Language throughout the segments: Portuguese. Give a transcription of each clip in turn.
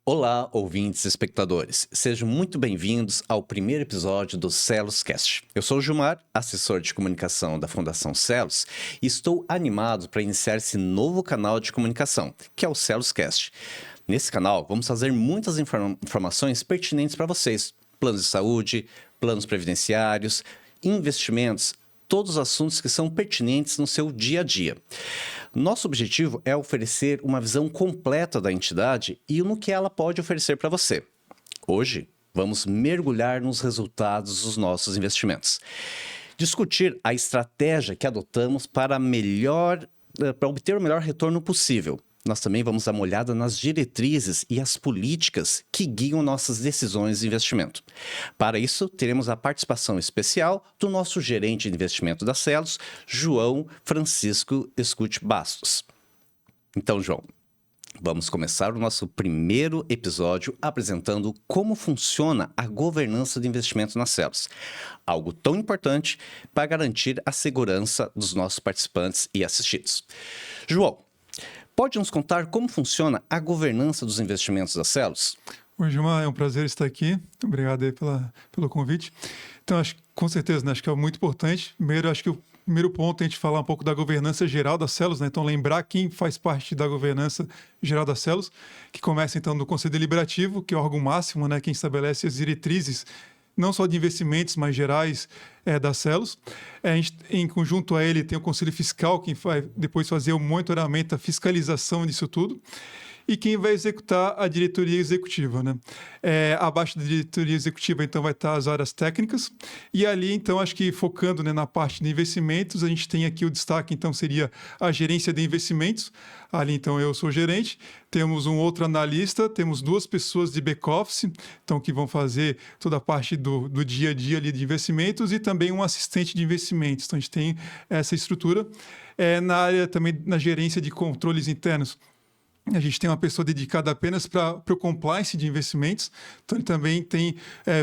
Olá, ouvintes e espectadores. Sejam muito bem-vindos ao primeiro episódio do Celos Cast. Eu sou o Gilmar, assessor de comunicação da Fundação Celos, e estou animado para iniciar esse novo canal de comunicação, que é o Celos Cast. Nesse canal, vamos fazer muitas informações pertinentes para vocês. Planos de saúde, planos previdenciários, investimentos, todos os assuntos que são pertinentes no seu dia a dia. Nosso objetivo é oferecer uma visão completa da entidade e no que ela pode oferecer para você. Hoje, vamos mergulhar nos resultados dos nossos investimentos. Discutir a estratégia que adotamos para obter o melhor retorno possível. Nós também vamos dar uma olhada nas diretrizes e as políticas que guiam nossas decisões de investimento. Para isso, teremos a participação especial do nosso gerente de investimento da Celos, João Francisco Escute Bastos. Então, João, vamos começar o nosso primeiro episódio apresentando como funciona a governança de investimento na Celos. Algo tão importante para garantir a segurança dos nossos participantes e assistidos. João, pode nos contar como funciona a governança dos investimentos da Celos? Oi, Gilmar, é um prazer estar aqui. Obrigado aí pelo convite. Então, com certeza, né, acho que é muito importante. Primeiro, acho que o primeiro ponto é a gente falar um pouco da governança geral da Celos, né? Então, lembrar quem faz parte da governança geral da Celos, que começa, então, do Conselho Deliberativo, que é o órgão máximo, né, quem estabelece as diretrizes não só de investimentos, mas gerais da Celos. Em conjunto a ele tem o Conselho Fiscal, que vai depois fazer o monitoramento, a fiscalização disso tudo. E quem vai executar a diretoria executiva, né? Abaixo da diretoria executiva, então, vai estar as áreas técnicas. E ali, então, acho que focando, né, na parte de investimentos, a gente tem aqui o destaque, então, seria a gerência de investimentos. Ali, então, eu sou gerente. Temos um outro analista, temos 2 pessoas de back-office, então, que vão fazer toda a parte do dia a dia ali de investimentos e também um assistente de investimentos. Então, a gente tem essa estrutura. Na área também, na gerência de controles internos, a gente tem uma pessoa dedicada apenas para o compliance de investimentos, então ele também tem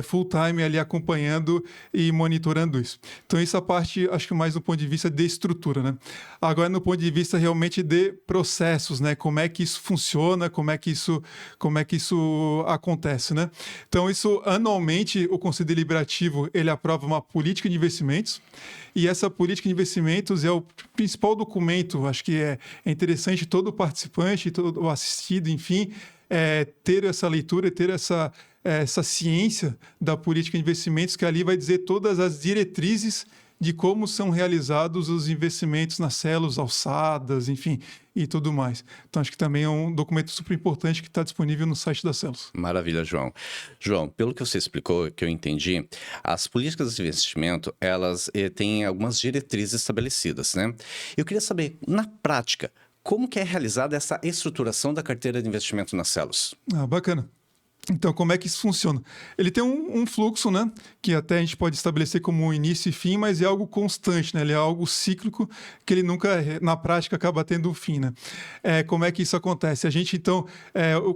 full time ali acompanhando e monitorando isso. Então essa parte, acho que mais do ponto de vista de estrutura, né? Agora no ponto de vista realmente de processos, né? Como é que isso funciona, como é que isso acontece, né? Então isso, anualmente, o Conselho Deliberativo, ele aprova uma política de investimentos, e essa política de investimentos é o principal documento, acho que é interessante todo participante, todo assistido, enfim, ter essa leitura, ter essa ciência da política de investimentos, que ali vai dizer todas as diretrizes de como são realizados os investimentos nas Celos, alçadas, enfim, e tudo mais. Então, acho que também é um documento super importante que está disponível no site da Celos. Maravilha, João. João, pelo que você explicou, que eu entendi, as políticas de investimento, elas têm algumas diretrizes estabelecidas, né? Eu queria saber, na prática, como que é realizada essa estruturação da carteira de investimento na Celos? Bacana. Então, como é que isso funciona? Ele tem um fluxo, né, que até a gente pode estabelecer como início e fim, mas é algo constante, né? Ele é algo cíclico que ele nunca, na prática, acaba tendo um fim, né? Como é que isso acontece? A gente, então,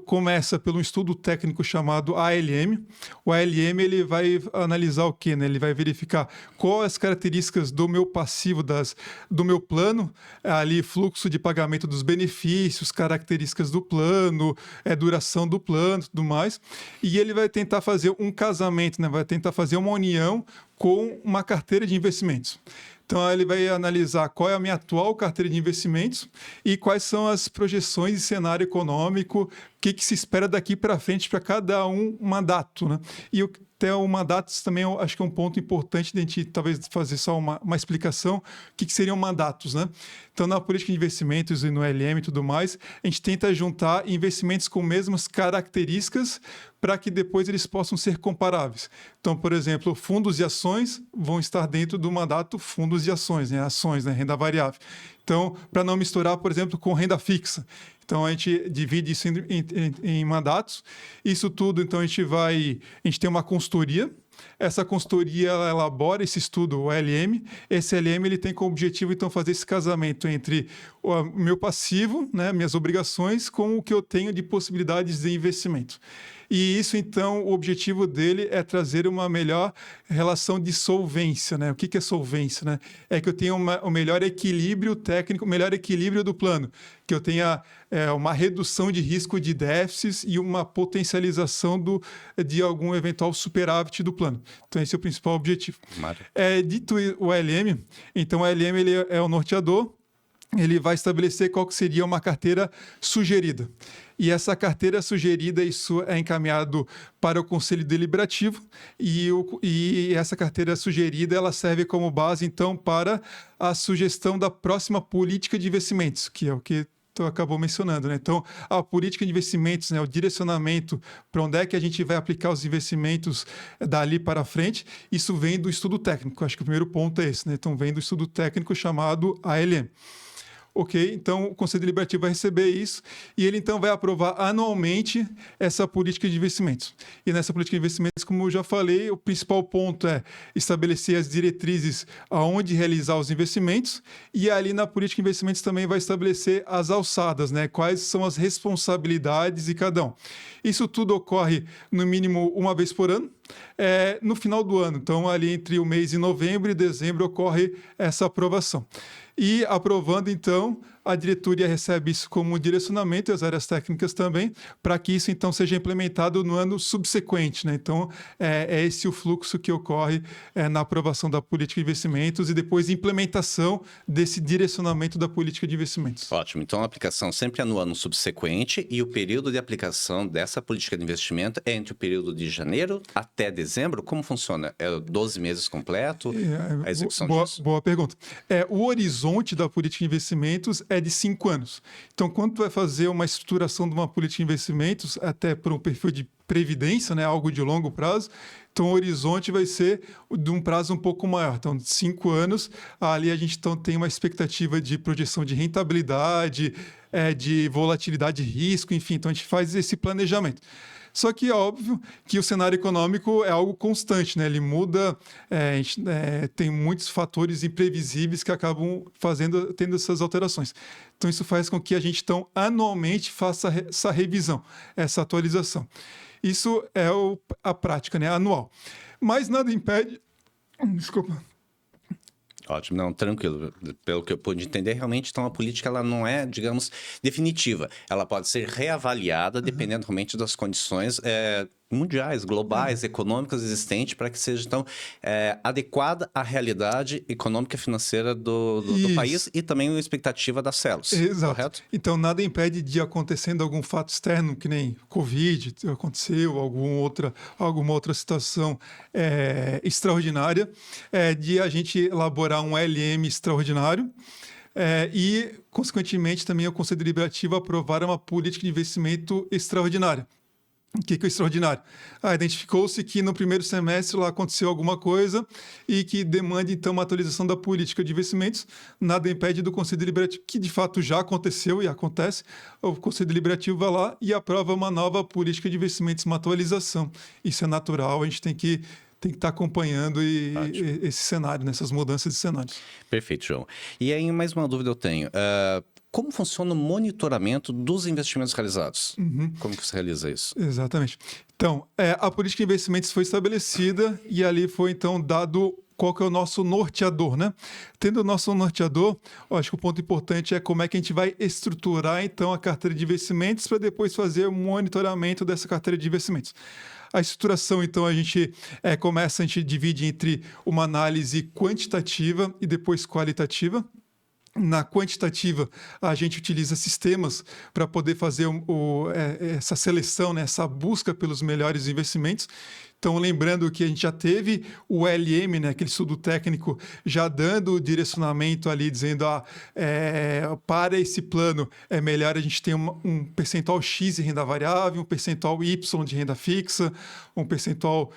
começa pelo estudo técnico chamado ALM. O ALM, ele vai analisar o quê, né? Ele vai verificar quais as características do meu passivo, do meu plano, ali, fluxo de pagamento dos benefícios, características do plano, duração do plano, tudo mais. E ele vai tentar fazer um casamento, né? Vai tentar fazer uma união com uma carteira de investimentos. Então, ele vai analisar qual é a minha atual carteira de investimentos e quais são as projeções de cenário econômico, o que se espera daqui para frente para cada um mandato, né? E até o mandato também eu acho que é um ponto importante de a gente talvez fazer só uma explicação, o que seriam mandatos, né? Então, na política de investimentos e no LM e tudo mais, a gente tenta juntar investimentos com mesmas características para que depois eles possam ser comparáveis. Então, por exemplo, fundos de ações vão estar dentro do mandato fundos de ações, né? Ações, né? Renda variável. Então, para não misturar, por exemplo, com renda fixa. Então, a gente divide isso em mandatos. Isso tudo, então, a gente tem uma consultoria. Essa consultoria ela elabora esse estudo, o LM. Esse LM ele tem como objetivo, então, fazer esse casamento entre o meu passivo, né, minhas obrigações, com o que eu tenho de possibilidades de investimento. E isso, então, o objetivo dele é trazer uma melhor relação de solvência, né? O que é solvência, né? É que eu tenha o melhor equilíbrio técnico, o melhor equilíbrio do plano, que eu tenha uma redução de risco de déficits e uma potencialização de algum eventual superávit do plano. Então, esse é o principal objetivo. Dito o ALM, então o ALM ele é o norteador, ele vai estabelecer qual que seria uma carteira sugerida. E essa carteira sugerida, isso é encaminhado para o Conselho Deliberativo e essa carteira sugerida ela serve como base, então, para a sugestão da próxima política de investimentos, que é o que tu acabou mencionando, né? Então, a política de investimentos, né, o direcionamento para onde é que a gente vai aplicar os investimentos dali para frente, isso vem do estudo técnico. Acho que o primeiro ponto é esse, né? Então, vem do estudo técnico chamado ALM. Ok, então o Conselho Deliberativo vai receber isso e ele então vai aprovar anualmente essa política de investimentos. E nessa política de investimentos, como eu já falei, o principal ponto é estabelecer as diretrizes aonde realizar os investimentos e ali na política de investimentos também vai estabelecer as alçadas, né? Quais são as responsabilidades de cada um. Isso tudo ocorre no mínimo uma vez por ano. No final do ano, então ali entre o mês de novembro e dezembro ocorre essa aprovação. E aprovando, então, a diretoria recebe isso como direcionamento e as áreas técnicas também, para que isso, então, seja implementado no ano subsequente, né? Então, é esse o fluxo que ocorre na aprovação da política de investimentos e depois implementação desse direcionamento da política de investimentos. Ótimo. Então, a aplicação sempre é no ano subsequente e o período de aplicação dessa política de investimento é entre o período de janeiro até dezembro? Como funciona? É 12 meses completo? A execução disso? Boa pergunta. O horizonte da política de investimentos é de 5 anos. Então, quando tu vai fazer uma estruturação de uma política de investimentos, até para um perfil de previdência, né, algo de longo prazo, então o horizonte vai ser de um prazo um pouco maior. Então, de 5 anos, ali a gente então, tem uma expectativa de projeção de rentabilidade, de volatilidade de risco, enfim, então a gente faz esse planejamento. Só que é óbvio que o cenário econômico é algo constante, né? Ele muda, tem muitos fatores imprevisíveis que acabam tendo essas alterações. Então, isso faz com que a gente, então, anualmente faça essa revisão, essa atualização. Isso é a prática, né? Anual. Mas nada impede... Desculpa. Ótimo, não, tranquilo. Pelo que eu pude entender, realmente, então, a política ela não é, digamos, definitiva. Ela pode ser reavaliada dependendo realmente das condições mundiais, globais, econômicas existentes, para que seja, então, adequada à realidade econômica e financeira do país e também a expectativa das células. Exato. Correto? Então, nada impede de, acontecendo algum fato externo, que nem Covid aconteceu, alguma outra situação extraordinária, de a gente elaborar um LM extraordinário, e, consequentemente, também o Conselho Deliberativo aprovar uma política de investimento extraordinária. O que é extraordinário? Identificou-se que no primeiro semestre lá aconteceu alguma coisa e que demanda, então, uma atualização da política de investimentos. Nada impede do Conselho Deliberativo, que de fato já aconteceu e acontece, o Conselho Deliberativo vai lá e aprova uma nova política de investimentos, uma atualização. Isso é natural, a gente tem que estar acompanhando esse cenário, essas mudanças de cenários. Perfeito, João. E aí, mais uma dúvida eu tenho. Como funciona o monitoramento dos investimentos realizados? Como que você realiza isso? Exatamente. Então, a política de investimentos foi estabelecida e ali foi, então, dado qual que é o nosso norteador, né? Tendo o nosso norteador, eu acho que o ponto importante é como é que a gente vai estruturar, então, a carteira de investimentos para depois fazer o monitoramento dessa carteira de investimentos. A estruturação, então, a gente divide entre uma análise quantitativa e depois qualitativa. Na quantitativa, a gente utiliza sistemas para poder fazer essa seleção, né, essa busca pelos melhores investimentos. Então, lembrando que a gente já teve o LM, né, aquele estudo técnico, já dando o direcionamento ali, dizendo para esse plano é melhor a gente ter um percentual X de renda variável, um percentual Y de renda fixa, um percentual,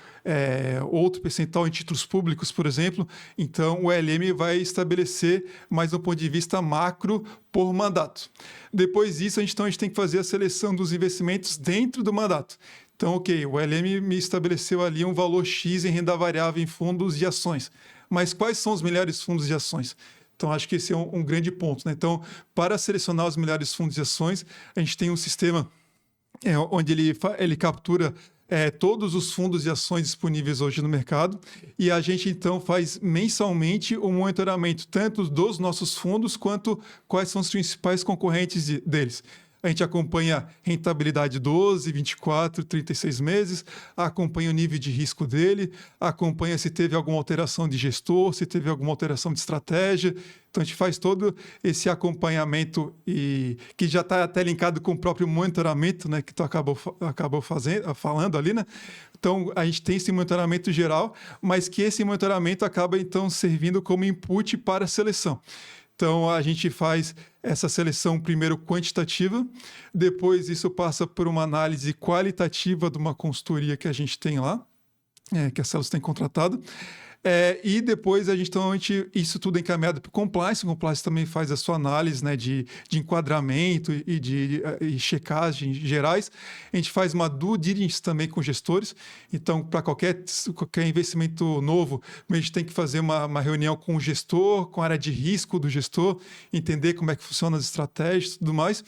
outro percentual em títulos públicos, por exemplo. Então, o LM vai estabelecer mais um ponto de vista macro por mandato. Depois disso, a gente tem que fazer a seleção dos investimentos dentro do mandato. Então, ok, o LM me estabeleceu ali um valor X em renda variável em fundos de ações. Mas quais são os melhores fundos de ações? Então, acho que esse é um grande ponto, né? Então, para selecionar os melhores fundos de ações, a gente tem um sistema onde ele captura todos os fundos e ações disponíveis hoje no mercado, e a gente então faz mensalmente o monitoramento tanto dos nossos fundos quanto quais são os principais concorrentes deles. A gente acompanha rentabilidade 12, 24, 36 meses, acompanha o nível de risco dele, acompanha se teve alguma alteração de gestor, se teve alguma alteração de estratégia. Então, a gente faz todo esse acompanhamento e que já está até linkado com o próprio monitoramento, né, que tu acabou falando ali, né? Então, a gente tem esse monitoramento geral, mas que esse monitoramento acaba, então, servindo como input para a seleção. Então, a gente faz essa seleção primeiro quantitativa, depois isso passa por uma análise qualitativa de uma consultoria que a gente tem lá, que a Celus tem contratado. E depois isso tudo é encaminhado para o compliance. O compliance também faz a sua análise, né, de enquadramento e checagem gerais. A gente faz uma due diligence também com gestores. Então, para qualquer investimento novo, a gente tem que fazer uma reunião com o gestor, com a área de risco do gestor, entender como é que funcionam as estratégias e tudo mais.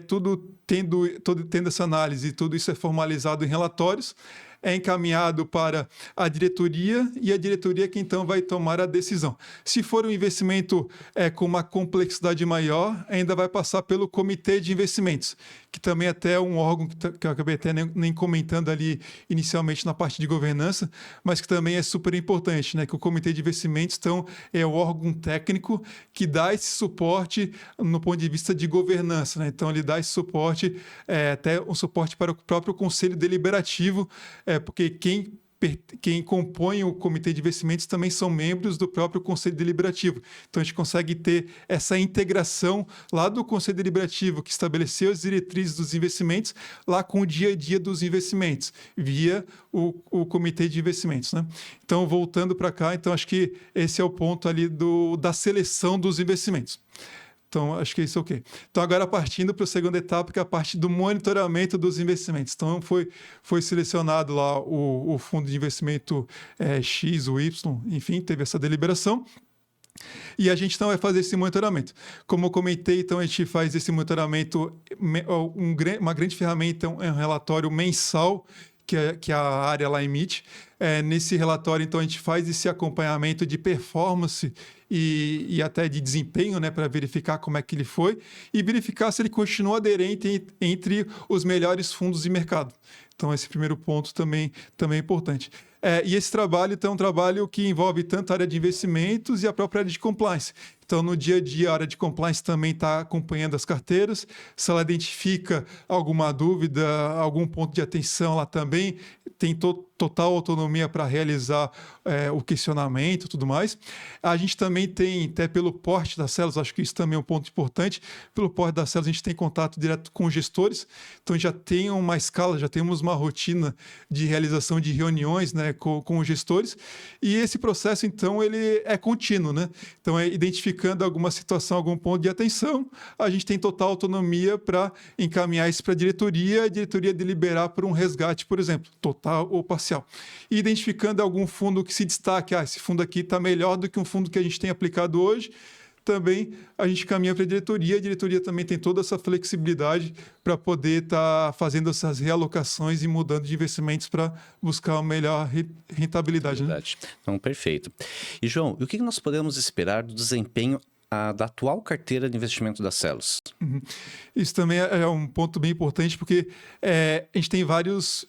Tudo tendo essa análise, e tudo isso é formalizado em relatórios, é encaminhado para a diretoria e a diretoria que então vai tomar a decisão. Se for um investimento com uma complexidade maior, ainda vai passar pelo comitê de investimentos, que também até é um órgão que eu acabei até nem comentando ali inicialmente na parte de governança, mas que também é super importante, né? Que o comitê de investimentos então, é o órgão técnico que dá esse suporte no ponto de vista de governança, né? Então ele dá esse suporte, até um suporte para o próprio conselho deliberativo, porque quem compõe o comitê de investimentos também são membros do próprio conselho deliberativo. Então, a gente consegue ter essa integração lá do conselho deliberativo, que estabeleceu as diretrizes dos investimentos, lá com o dia a dia dos investimentos, via o comitê de investimentos, né? Então, voltando para cá, então, acho que esse é o ponto ali da seleção dos investimentos. Então, acho que isso é ok. Então, agora partindo para a segunda etapa, que é a parte do monitoramento dos investimentos. Então, foi selecionado lá o fundo de investimento X ou Y, enfim, teve essa deliberação. E a gente então vai fazer esse monitoramento. Como eu comentei, então a gente faz esse monitoramento, uma grande ferramenta é um relatório mensal que a área lá emite. Nesse relatório, então, a gente faz esse acompanhamento de performance e até de desempenho, né, para verificar como é que ele foi e verificar se ele continua aderente entre os melhores fundos de mercado. Então, esse primeiro ponto também é importante. E esse trabalho, então, é um trabalho que envolve tanto a área de investimentos e a própria área de compliance. Então, no dia a dia, a área de compliance também está acompanhando as carteiras. Se ela identifica alguma dúvida, algum ponto de atenção, ela também tem total autonomia para realizar o questionamento e tudo mais. A gente também tem, até pelo porte das células, acho que isso também é um ponto importante, pelo porte das células a gente tem contato direto com os gestores, então já tem uma escala, já temos uma rotina de realização de reuniões, né, com os gestores, e esse processo, então, ele é contínuo, né? Então, identificando alguma situação, algum ponto de atenção, a gente tem total autonomia para encaminhar isso para a diretoria deliberar por um resgate, por exemplo, total ou parcial. E identificando algum fundo que se destaque, esse fundo aqui está melhor do que um fundo que a gente tem aplicado hoje, também a gente caminha para a diretoria também tem toda essa flexibilidade para poder estar fazendo essas realocações e mudando de investimentos para buscar uma melhor rentabilidade. Né? Então, perfeito. E, João, o que nós podemos esperar do desempenho da atual carteira de investimento da Celus? Isso também é um ponto bem importante, porque a gente tem vários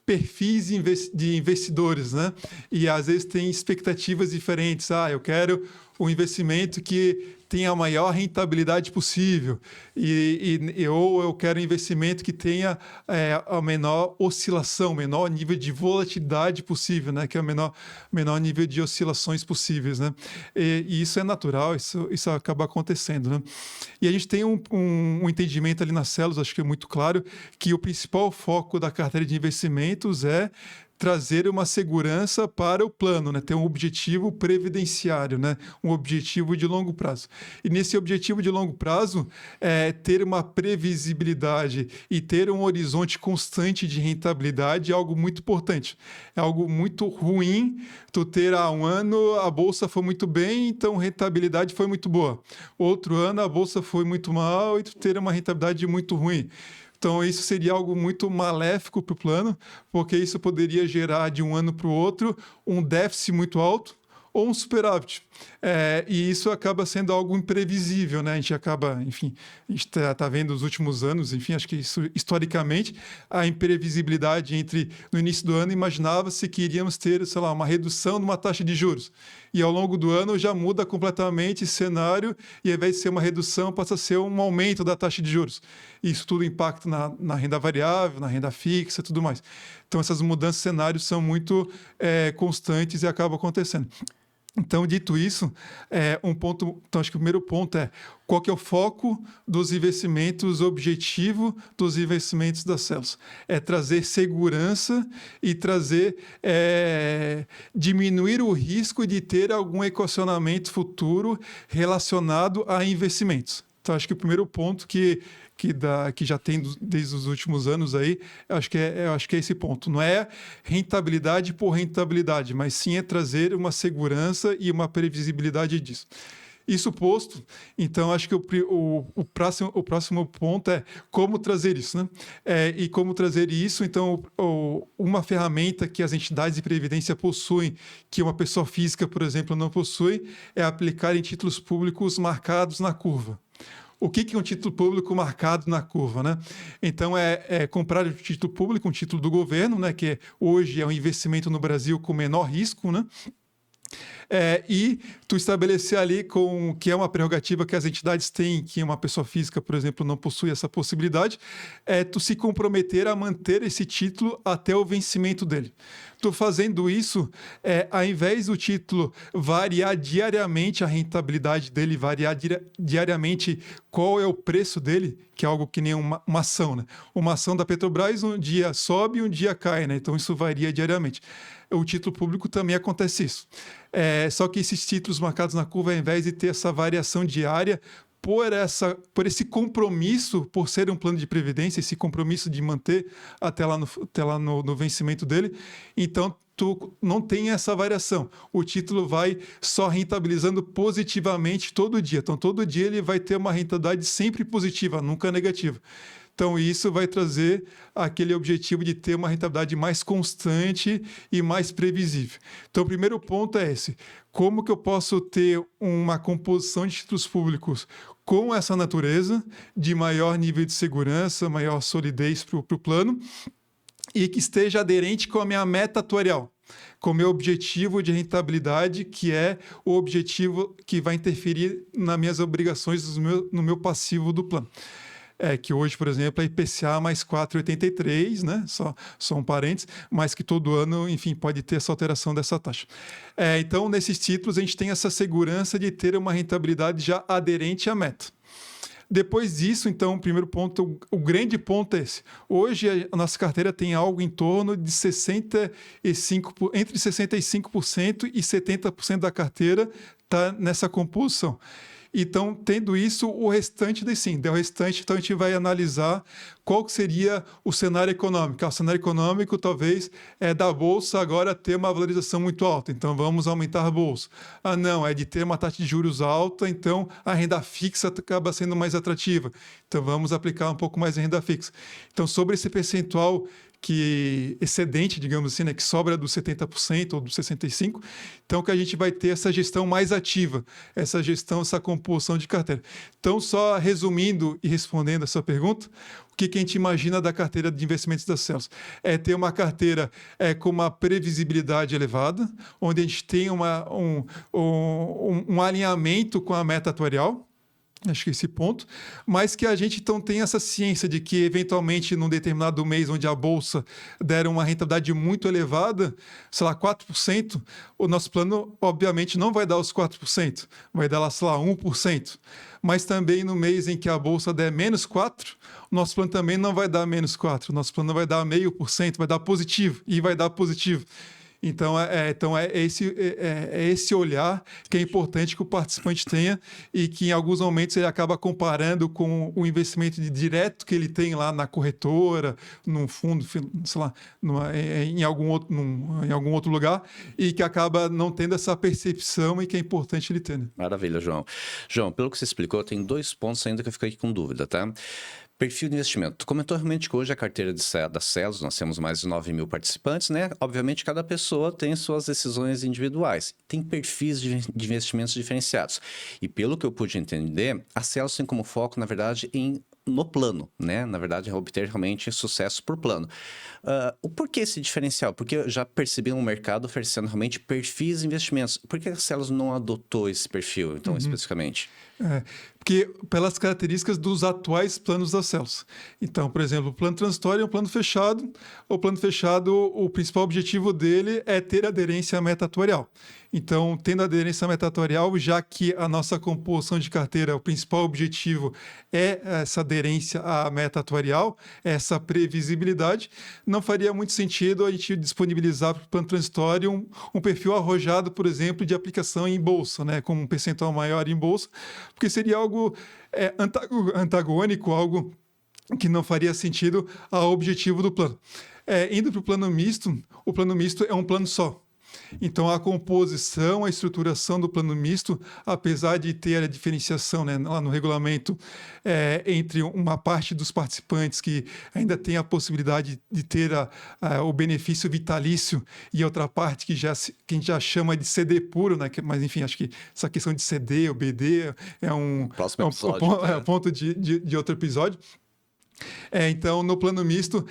perfis de investidores, né? E às vezes tem expectativas diferentes. Eu quero um investimento que tenha a maior rentabilidade possível ou eu quero um investimento que tenha a menor oscilação, menor nível de volatilidade possível, né? Que é o menor nível de oscilações possíveis, né? E isso é natural, isso acaba acontecendo, né? E a gente tem um entendimento ali nas células, acho que é muito claro, que o principal foco da carteira de investimentos é trazer uma segurança para o plano, né? Ter um objetivo previdenciário, né? Um objetivo de longo prazo. E nesse objetivo de longo prazo, ter uma previsibilidade e ter um horizonte constante de rentabilidade é algo muito importante. É algo muito ruim tu ter um ano a bolsa foi muito bem, então a rentabilidade foi muito boa. Outro ano a bolsa foi muito mal e tu ter uma rentabilidade muito ruim. Então, isso seria algo muito maléfico para o plano, porque isso poderia gerar de um ano para o outro um déficit muito alto ou um superávit. E isso acaba sendo algo imprevisível, né? A gente acaba, enfim, a gente está vendo nos últimos anos, enfim, acho que isso, historicamente, a imprevisibilidade no início do ano, imaginava-se que iríamos ter, sei lá, uma redução de uma taxa de juros. E ao longo do ano já muda completamente esse cenário e, ao invés de ser uma redução, passa a ser um aumento da taxa de juros. Isso tudo impacta na renda variável, na renda fixa e tudo mais. Então, essas mudanças de cenários são muito constantes e acabam acontecendo. Então, dito isso, então, acho que o primeiro ponto é qual que é o foco dos investimentos, o objetivo dos investimentos das células. É trazer segurança e diminuir o risco de ter algum equacionamento futuro relacionado a investimentos. Então, acho que o primeiro ponto que já tem desde os últimos anos aí, eu acho que é esse ponto. Não é rentabilidade por rentabilidade, mas sim é trazer uma segurança e uma previsibilidade disso. Isso posto, então acho que o próximo ponto é como trazer isso, né? E como trazer isso, então, uma ferramenta que as entidades de previdência possuem, que uma pessoa física, por exemplo, não possui, é aplicar em títulos públicos marcados na curva. O que é um título público marcado na curva, né? Então, comprar um título público, um título do governo, né? Que hoje é um investimento no Brasil com menor risco, né? E tu estabelecer ali que é uma prerrogativa que as entidades têm, que uma pessoa física, por exemplo, não possui essa possibilidade, tu se comprometer a manter esse título até o vencimento dele. Tu fazendo isso, ao invés do título variar diariamente a rentabilidade dele, variar diariamente qual é o preço dele, que é algo que nem uma ação, né? Uma ação da Petrobras um dia sobe e um dia cai, né? Então isso varia diariamente. O título público também acontece isso. Só que esses títulos marcados na curva, ao invés de ter essa variação diária, por esse compromisso, por ser um plano de previdência, esse compromisso de manter até lá no vencimento dele, então tu não tem essa variação. O título vai só rentabilizando positivamente todo dia. Então, todo dia ele vai ter uma rentabilidade sempre positiva, nunca negativa. Então, isso vai trazer aquele objetivo de ter uma rentabilidade mais constante e mais previsível. Então, o primeiro ponto é esse. Como que eu posso ter uma composição de títulos públicos com essa natureza de maior nível de segurança, maior solidez para o plano e que esteja aderente com a minha meta atuarial, com o meu objetivo de rentabilidade, que é o objetivo que vai interferir nas minhas obrigações, no meu passivo do plano. Que hoje, por exemplo, é IPCA mais 4,83, né? Só um parênteses, mas que todo ano, enfim, pode ter essa alteração dessa taxa. Então, nesses títulos, a gente tem essa segurança de ter uma rentabilidade já aderente à meta. Depois disso, então, o primeiro ponto, o grande ponto é esse. Hoje, a nossa carteira tem algo em torno de entre 65% e 70% da carteira está nessa composição. Então, tendo isso, o restante o restante, então, a gente vai analisar qual seria o cenário econômico. O cenário econômico, talvez, é da Bolsa agora ter uma valorização muito alta, então vamos aumentar a Bolsa. Não, é de ter uma taxa de juros alta, então a renda fixa acaba sendo mais atrativa. Então, vamos aplicar um pouco mais a renda fixa. Então, sobre esse percentual excedente, digamos assim, né, que sobra dos 70% ou dos 65%, então que a gente vai ter essa gestão mais ativa, essa composição de carteira. Então, só resumindo e respondendo a sua pergunta, o que a gente imagina da carteira de investimentos das células? É ter uma carteira com uma previsibilidade elevada, onde a gente tem um alinhamento com a meta atuarial. Acho que esse ponto, mas que a gente então tem essa ciência de que, eventualmente, num determinado mês onde a Bolsa der uma rentabilidade muito elevada, sei lá, 4%, o nosso plano, obviamente, não vai dar os 4%, vai dar lá, sei lá, 1%. Mas também no mês em que a Bolsa der menos 4%, o nosso plano também não vai dar menos 4%, o nosso plano vai dar 0,5%, vai dar positivo, e vai dar positivo. Então, esse olhar que é importante que o participante tenha e que, em alguns momentos, ele acaba comparando com o investimento direto que ele tem lá na corretora, num fundo, sei lá, em algum outro lugar, e que acaba não tendo essa percepção e que é importante ele ter. Né? Maravilha, João. João, pelo que você explicou, tem 2 pontos ainda que eu fiquei com dúvida, tá? Perfil de investimento. Tu comentou realmente que hoje a carteira da Celos, nós temos mais de 9 mil participantes, né? Obviamente, cada pessoa tem suas decisões individuais. Tem perfis de investimentos diferenciados. E pelo que eu pude entender, a Celos tem como foco, na verdade, no plano, né? Na verdade, é obter realmente sucesso por plano. O porquê esse diferencial? Porque eu já percebi um mercado oferecendo realmente perfis de investimentos. Por que a Celos não adotou esse perfil, então, especificamente? Porque pelas características dos atuais planos da Celos. Então, por exemplo, o plano transitório é um plano fechado. O plano fechado, o principal objetivo dele é ter aderência à meta atuarial. Então, tendo aderência à meta atuarial, já que a nossa composição de carteira, o principal objetivo é essa aderência à meta atuarial, essa previsibilidade, não faria muito sentido a gente disponibilizar para o plano transitório um perfil arrojado, por exemplo, de aplicação em bolsa, né, com um percentual maior em bolsa, porque seria algo antagônico, algo que não faria sentido ao objetivo do plano. Indo para o plano misto é um plano só. Então, a composição, a estruturação do plano misto, apesar de ter a diferenciação, né, lá no regulamento, entre uma parte dos participantes que ainda tem a possibilidade de ter o benefício vitalício e outra parte que a gente já chama de CD puro, né, mas enfim, acho que essa questão de CD ou BD é um ponto de outro episódio. Então, no plano misto,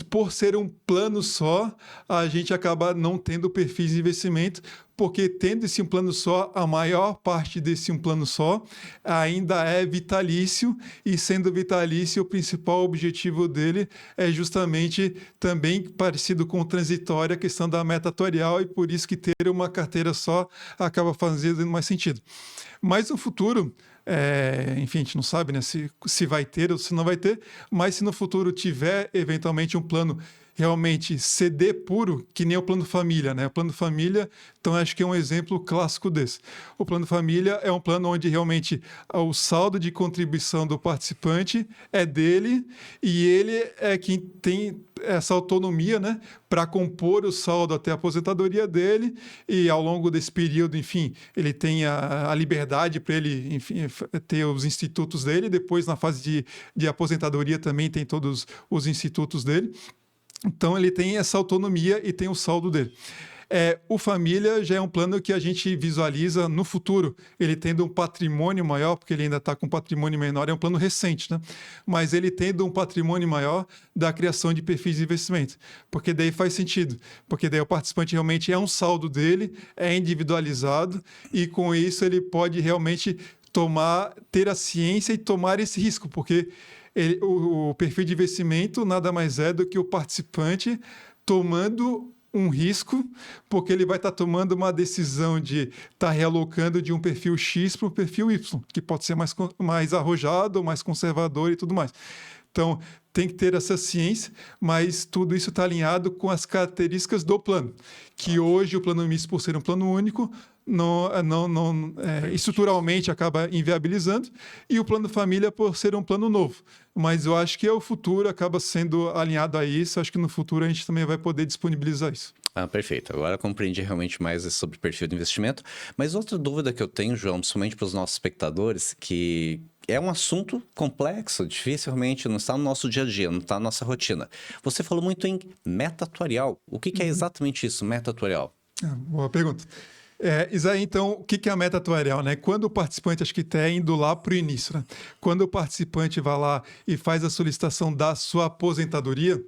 por ser um plano só, a gente acaba não tendo perfis de investimento, porque tendo esse um plano só, a maior parte desse um plano só ainda é vitalício, e sendo vitalício, o principal objetivo dele é justamente também parecido com o transitório, a questão da meta atuarial, e por isso que ter uma carteira só acaba fazendo mais sentido. Mas no futuro, enfim, a gente não sabe, né, se vai ter ou se não vai ter, mas se no futuro tiver eventualmente um plano realmente CD puro, que nem o plano família, né? O plano família, então acho que é um exemplo clássico desse. O plano família é um plano onde realmente o saldo de contribuição do participante é dele, e ele é quem tem essa autonomia, né, para compor o saldo até a aposentadoria dele, e ao longo desse período, enfim, ele tem a liberdade para ele, enfim, ter os institutos dele. Depois, na fase de aposentadoria, também tem todos os institutos dele. Então, ele tem essa autonomia e tem o saldo dele. O família já é um plano que a gente visualiza no futuro, ele tendo um patrimônio maior, porque ele ainda está com um patrimônio menor, é um plano recente, né? Mas ele tendo um patrimônio maior da criação de perfis de investimento, porque daí faz sentido, porque daí o participante realmente é um saldo dele, é individualizado, e com isso ele pode realmente ter a ciência e tomar esse risco, porque o perfil de investimento nada mais é do que o participante tomando um risco, porque ele vai estar tomando uma decisão de estar realocando de um perfil X para um perfil Y, que pode ser mais arrojado, mais conservador e tudo mais. Então, tem que ter essa ciência, mas tudo isso está alinhado com as características do plano, que hoje o plano misto, por ser um plano único, estruturalmente acaba inviabilizando, e o plano família por ser um plano novo. Mas eu acho que o futuro acaba sendo alinhado a isso. Acho que no futuro a gente também vai poder disponibilizar isso. Perfeito. Agora eu compreendi realmente mais sobre perfil de investimento. Mas outra dúvida que eu tenho, João, principalmente para os nossos espectadores, que é um assunto complexo, difícil, realmente não está no nosso dia a dia, não está na nossa rotina. Você falou muito em meta atuarial. O que é exatamente isso, meta atuarial? Boa pergunta. Isaí, então, o que é a meta atuarial, né? Quando o participante, acho que está indo lá para o início, né? Quando o participante vai lá e faz a solicitação da sua aposentadoria,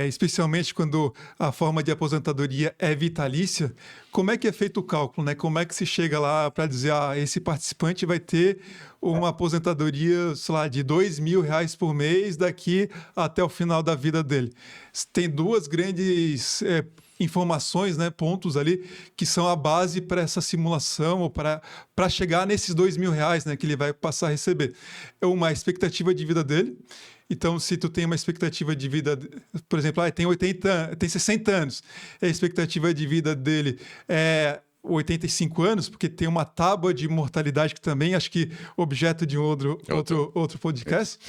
especialmente quando a forma de aposentadoria é vitalícia, como é que é feito o cálculo, né? Como é que se chega lá para dizer, esse participante vai ter uma aposentadoria, sei lá, de R$2.000 por mês daqui até o final da vida dele? Tem duas grandes informações, né, pontos ali, que são a base para essa simulação, ou para chegar nesses R$2.000, né, que ele vai passar a receber. É uma expectativa de vida dele. Então, se tu tem uma expectativa de vida, por exemplo, tem 60 anos, a expectativa de vida dele é 85 anos, porque tem uma tábua de mortalidade que também acho que objeto de outro podcast.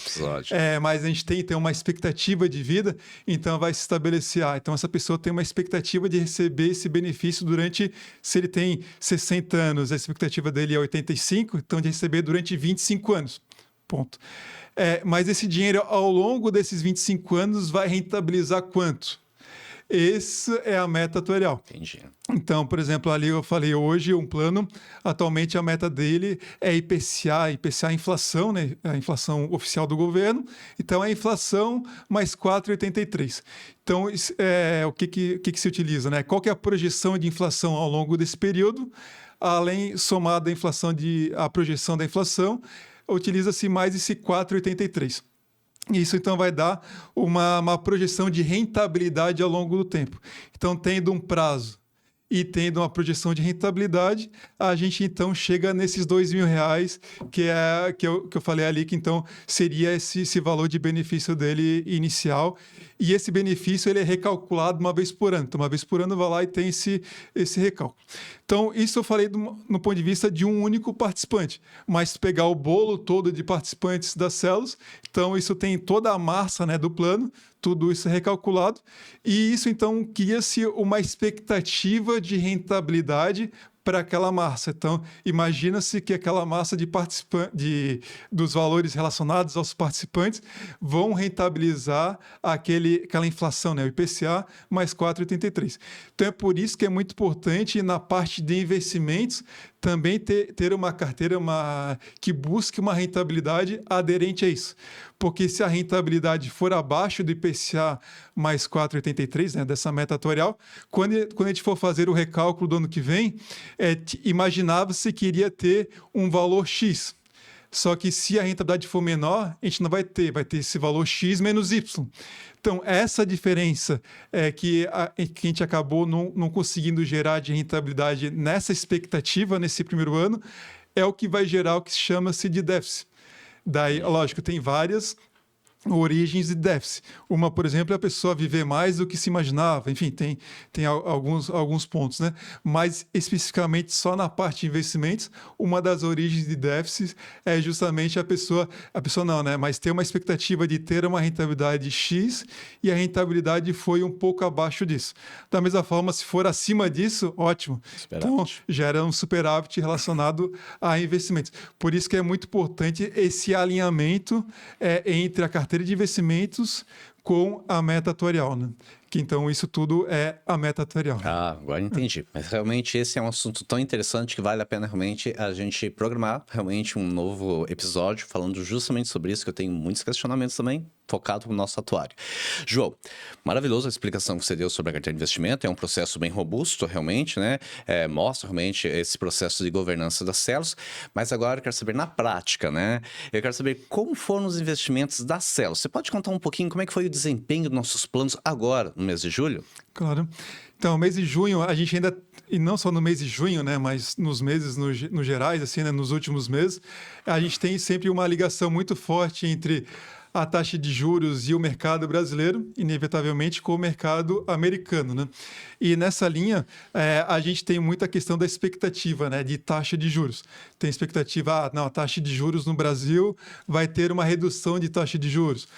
Mas a gente tem uma expectativa de vida, então vai se estabelecer, então essa pessoa tem uma expectativa de receber esse benefício durante, se ele tem 60 anos, a expectativa dele é 85, então de receber durante 25 anos. ponto. Mas esse dinheiro, ao longo desses 25 anos, vai rentabilizar quanto? Essa é a meta atuarial. Entendi. Então, por exemplo, ali eu falei hoje, um plano, atualmente a meta dele é IPCA é inflação, né? A inflação oficial do governo. Então, é inflação mais 4,83. Então, o que se utiliza, né? Qual que é a projeção de inflação ao longo desse período? Além, somada a projeção da inflação, utiliza-se mais esse 4,83. Isso, então, vai dar uma projeção de rentabilidade ao longo do tempo. Então, tendo um prazo e tendo uma projeção de rentabilidade, a gente, então, chega nesses R$2.000, que eu falei ali, que, então, seria esse valor de benefício dele inicial. E esse benefício ele é recalculado uma vez por ano. Então, uma vez por ano, vai lá e tem esse recálculo. Então, isso eu falei no ponto de vista de um único participante. Mas pegar o bolo todo de participantes das células, então isso tem toda a massa, né, do plano, tudo isso é recalculado. E isso, então, cria-se uma expectativa de rentabilidade para aquela massa. Então, imagina-se que aquela massa dos valores relacionados aos participantes vão rentabilizar aquela inflação, né? O IPCA mais 4,83. Então, é por isso que é muito importante, na parte de investimentos, também ter uma carteira que busque uma rentabilidade aderente a isso. Porque se a rentabilidade for abaixo do IPCA mais 4,83, né, dessa meta atuarial, quando a gente for fazer o recálculo do ano que vem, imaginava-se que iria ter um valor X. Só que se a rentabilidade for menor, a gente não vai ter esse valor X menos Y. Então, essa diferença que a gente acabou não conseguindo gerar de rentabilidade nessa expectativa, nesse primeiro ano, é o que vai gerar o que chama-se de déficit. Daí, lógico, tem várias origens de déficit. Uma, por exemplo, é a pessoa viver mais do que se imaginava. Enfim, tem alguns pontos, né? Mas, especificamente, só na parte de investimentos, uma das origens de déficit é justamente a pessoa não, né? Mas ter uma expectativa de ter uma rentabilidade X e a rentabilidade foi um pouco abaixo disso. Da mesma forma, se for acima disso, ótimo. Então, gera um superávit relacionado a investimentos. Por isso que é muito importante esse alinhamento entre a carteira de investimentos com a meta atuarial, né? Que então isso tudo é a meta atuarial. Agora entendi. Mas realmente esse é um assunto tão interessante que vale a pena realmente a gente programar realmente um novo episódio falando justamente sobre isso, que eu tenho muitos questionamentos também, focado no nosso atuário. João, maravilhosa a explicação que você deu sobre a carteira de investimento, é um processo bem robusto realmente, né? Mostra realmente esse processo de governança das células, mas agora eu quero saber na prática, né? Eu quero saber como foram os investimentos das células. Você pode contar um pouquinho como é que foi o desempenho dos nossos planos agora, no mês de julho? Claro. Então, no mês de junho, a gente ainda, e não só no mês de junho, né, mas nos meses no gerais, assim, né, nos últimos meses, a gente tem sempre uma ligação muito forte entre a taxa de juros e o mercado brasileiro, inevitavelmente com o mercado americano, né? E nessa linha, a gente tem muita questão da expectativa, né, de taxa de juros. Tem expectativa, a taxa de juros no Brasil vai ter uma redução de taxa de juros.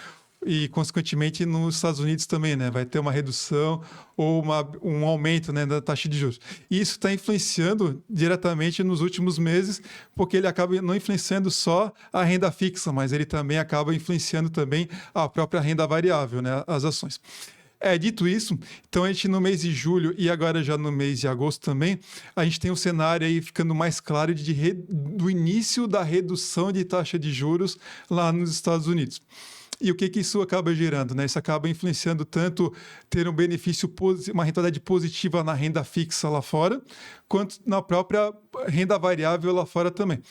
E, consequentemente, nos Estados Unidos também, né? Vai ter uma redução ou um aumento, né, da taxa de juros. E isso está influenciando diretamente nos últimos meses, porque ele acaba não influenciando só a renda fixa, mas ele também acaba influenciando também a própria renda variável, né, as ações. Dito isso, então a gente no mês de julho e agora já no mês de agosto também, a gente tem um cenário aí ficando mais claro do início da redução de taxa de juros lá nos Estados Unidos. E o que isso acaba gerando, né? Isso acaba influenciando tanto ter um benefício, uma rentabilidade positiva na renda fixa lá fora, quanto na própria renda variável lá fora também.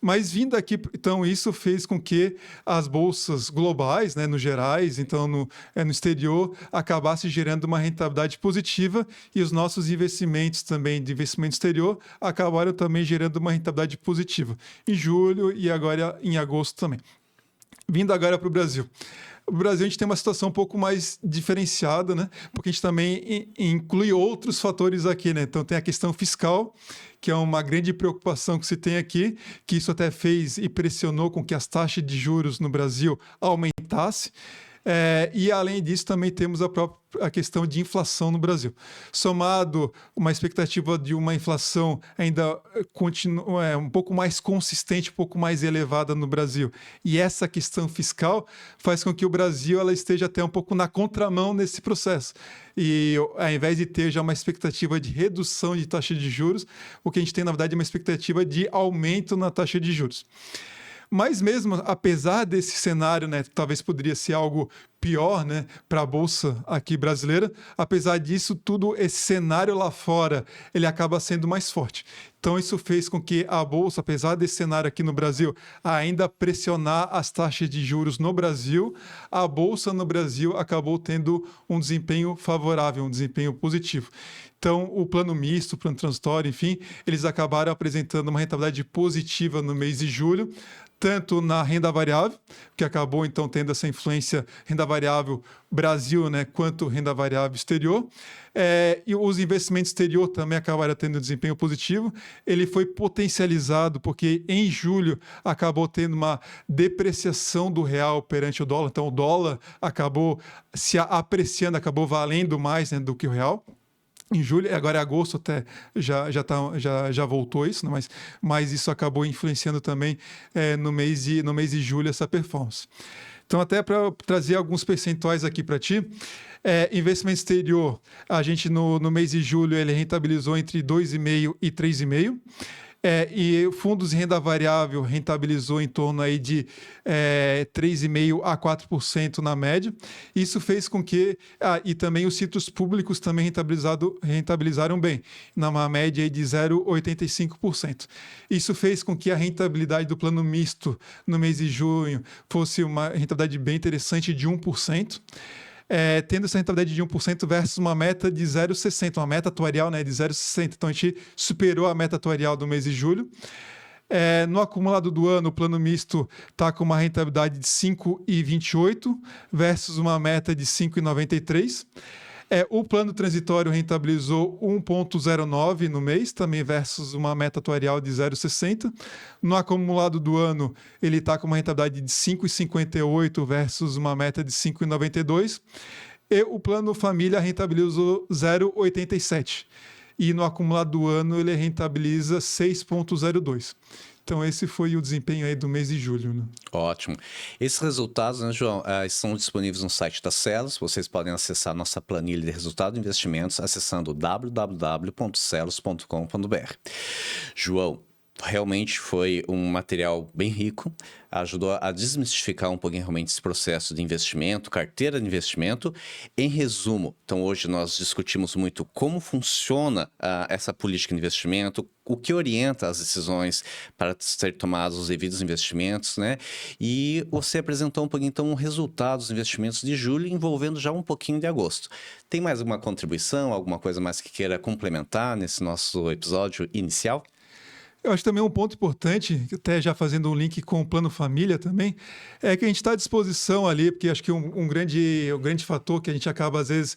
Mas vindo aqui, então, isso fez com que as bolsas globais, né, no gerais, então no exterior, acabasse gerando uma rentabilidade positiva e os nossos investimentos também de investimento exterior acabaram também gerando uma rentabilidade positiva em julho e agora em agosto também. Vindo agora para o Brasil. O Brasil, a gente tem uma situação um pouco mais diferenciada, né? Porque a gente também inclui outros fatores aqui, né? Então, tem a questão fiscal, que é uma grande preocupação que se tem aqui, que isso até fez e pressionou com que as taxas de juros no Brasil aumentassem. E, além disso, também temos a questão de inflação no Brasil. Somado uma expectativa de uma inflação ainda um pouco mais consistente, um pouco mais elevada no Brasil. E essa questão fiscal faz com que o Brasil ela esteja até um pouco na contramão nesse processo. E ao invés de ter já uma expectativa de redução de taxa de juros, o que a gente tem, na verdade, é uma expectativa de aumento na taxa de juros. Mas mesmo, apesar desse cenário, né, talvez poderia ser algo pior, né, para a Bolsa aqui brasileira, apesar disso tudo, esse cenário lá fora, ele acaba sendo mais forte. Então isso fez com que a Bolsa, apesar desse cenário aqui no Brasil, ainda pressionar as taxas de juros no Brasil, a Bolsa no Brasil acabou tendo um desempenho favorável, um desempenho positivo. Então, o plano misto, o plano transitório, enfim, eles acabaram apresentando uma rentabilidade positiva no mês de julho, tanto na renda variável, que acabou então tendo essa influência renda variável Brasil, né, quanto renda variável exterior. E os investimentos exterior também acabaram tendo um desempenho positivo. Ele foi potencializado porque em julho acabou tendo uma depreciação do real perante o dólar. Então o dólar acabou se apreciando, acabou valendo mais, né, do que o real. Em julho, agora em agosto até já voltou isso, né? Mas isso acabou influenciando também no mês de julho essa performance. Então, até para trazer alguns percentuais aqui para ti, investimento exterior, a gente no mês de julho ele rentabilizou entre 2,5% e 3,5%. E fundos de renda variável rentabilizou em torno aí de 3,5% a 4% na média. Isso fez com que... e também os títulos públicos também rentabilizaram bem, numa média aí de 0,85%. Isso fez com que a rentabilidade do plano misto no mês de junho fosse uma rentabilidade bem interessante de 1%. Tendo essa rentabilidade de 1% versus uma meta de 0,60%, uma meta atuarial, né, de 0,60%. Então, a gente superou a meta atuarial do mês de julho. No acumulado do ano, o plano misto está com uma rentabilidade de 5,28% versus uma meta de 5,93%. O plano transitório rentabilizou 1,09 no mês, também versus uma meta atuarial de 0,60. No acumulado do ano, ele está com uma rentabilidade de 5,58 versus uma meta de 5,92. E o plano família rentabilizou 0,87. E no acumulado do ano, ele rentabiliza 6,02. Então, esse foi o desempenho aí do mês de julho. Né? Ótimo. Esses resultados, né, João, estão disponíveis no site da Celos. Vocês podem acessar nossa planilha de resultado de investimentos acessando www.celos.com.br. João, realmente foi um material bem rico, ajudou a desmistificar um pouquinho realmente esse processo de investimento, carteira de investimento. Em resumo, então hoje nós discutimos muito como funciona essa política de investimento, o que orienta as decisões para ser tomados os devidos investimentos, né? E você apresentou um pouquinho então o resultado dos investimentos de julho, envolvendo já um pouquinho de agosto. Tem mais alguma contribuição, alguma coisa mais que queira complementar nesse nosso episódio inicial? Eu acho também um ponto importante, até já fazendo um link com o Plano Família também, é que a gente está à disposição ali, porque acho que um grande fator que a gente acaba, às vezes,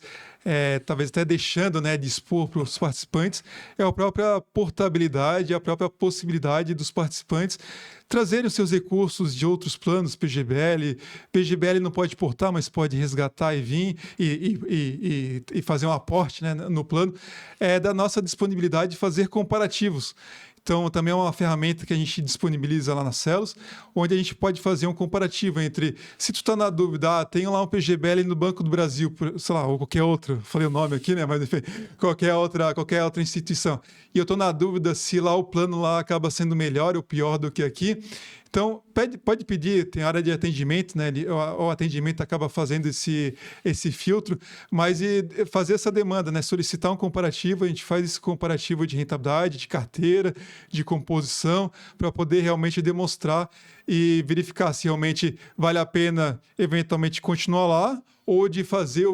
talvez até deixando, né, de expor para os participantes, é a própria portabilidade, a própria possibilidade dos participantes trazerem os seus recursos de outros planos, PGBL. PGBL não pode portar, mas pode resgatar e vir e fazer um aporte, né, no plano. Da nossa disponibilidade de fazer comparativos. Então, também é uma ferramenta que a gente disponibiliza lá na Celos, onde a gente pode fazer um comparativo entre, se tu está na dúvida, tenho lá um PGBL no Banco do Brasil, sei lá, ou qualquer outro, falei o nome aqui, né? Mas enfim, qualquer outra instituição. E eu estou na dúvida se lá o plano lá acaba sendo melhor ou pior do que aqui. Então, pode pedir, tem área de atendimento, né? O atendimento acaba fazendo esse filtro, mas fazer essa demanda, né? Solicitar um comparativo, a gente faz esse comparativo de rentabilidade, de carteira, de composição, para poder realmente demonstrar e verificar se realmente vale a pena eventualmente continuar lá ou de fazer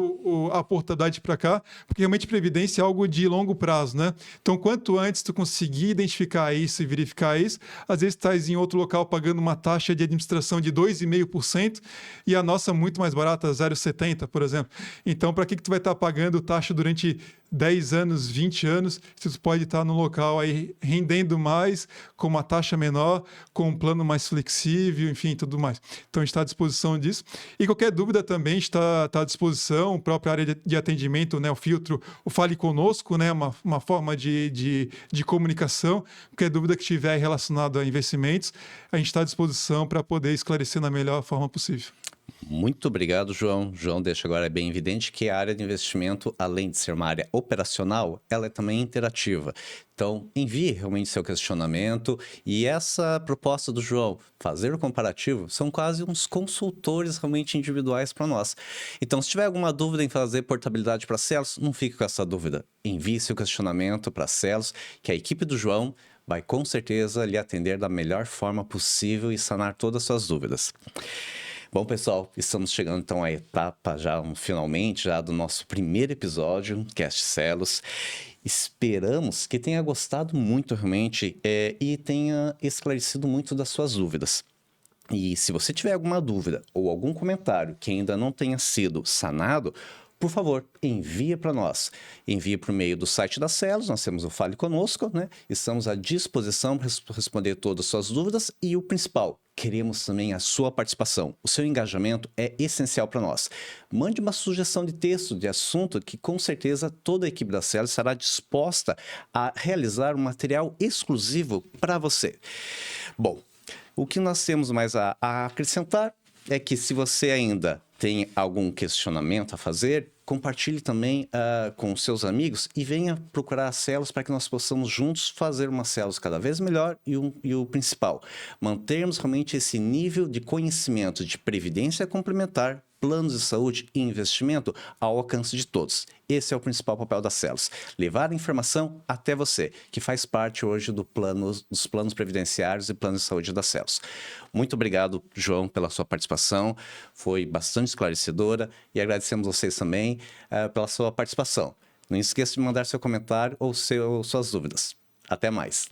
a portabilidade para cá, porque realmente previdência é algo de longo prazo, né? Então, quanto antes tu conseguir identificar isso e verificar isso, às vezes estás em outro local pagando uma taxa de administração de 2,5% e a nossa muito mais barata, 0,70%, por exemplo. Então, para que tu vai estar pagando taxa durante 10 anos, 20 anos, você pode estar no local aí rendendo mais, com uma taxa menor, com um plano mais flexível, enfim, tudo mais. Então, a gente está à disposição disso. E qualquer dúvida também está à disposição, a própria área de atendimento, né, o filtro, o Fale Conosco, né, uma forma de comunicação. Qualquer dúvida que tiver relacionada a investimentos, a gente está à disposição para poder esclarecer da melhor forma possível. Muito obrigado, João. João deixa agora bem evidente que a área de investimento, além de ser uma área operacional, ela é também interativa. Então, envie realmente seu questionamento e essa proposta do João, fazer o comparativo, são quase uns consultores realmente individuais para nós. Então, se tiver alguma dúvida em fazer portabilidade para Celos, não fique com essa dúvida. Envie seu questionamento para Celos, que a equipe do João vai com certeza lhe atender da melhor forma possível e sanar todas as suas dúvidas. Bom, pessoal, estamos chegando então à etapa finalmente já do nosso primeiro episódio, Cast Celos. Esperamos que tenha gostado muito realmente e tenha esclarecido muito das suas dúvidas. E se você tiver alguma dúvida ou algum comentário que ainda não tenha sido sanado, por favor, envie para nós. Envie por meio do site da Celos, nós temos o Fale Conosco, né? Estamos à disposição para responder todas as suas dúvidas e o principal, queremos também a sua participação. O seu engajamento é essencial para nós. Mande uma sugestão de texto, de assunto, que com certeza toda a equipe da Celos estará disposta a realizar um material exclusivo para você. Bom, o que nós temos mais a acrescentar é que se você ainda tem algum questionamento a fazer, compartilhe também com os seus amigos e venha procurar a Celos para que nós possamos juntos fazer uma Celos cada vez melhor e o principal, mantermos realmente esse nível de conhecimento de previdência complementar, planos de saúde e investimento ao alcance de todos. Esse é o principal papel da Celos, levar a informação até você, que faz parte hoje dos planos previdenciários e planos de saúde da Celos. Muito obrigado, João, pela sua participação, foi bastante esclarecedora e agradecemos vocês também pela sua participação. Não esqueça de mandar seu comentário ou suas dúvidas. Até mais!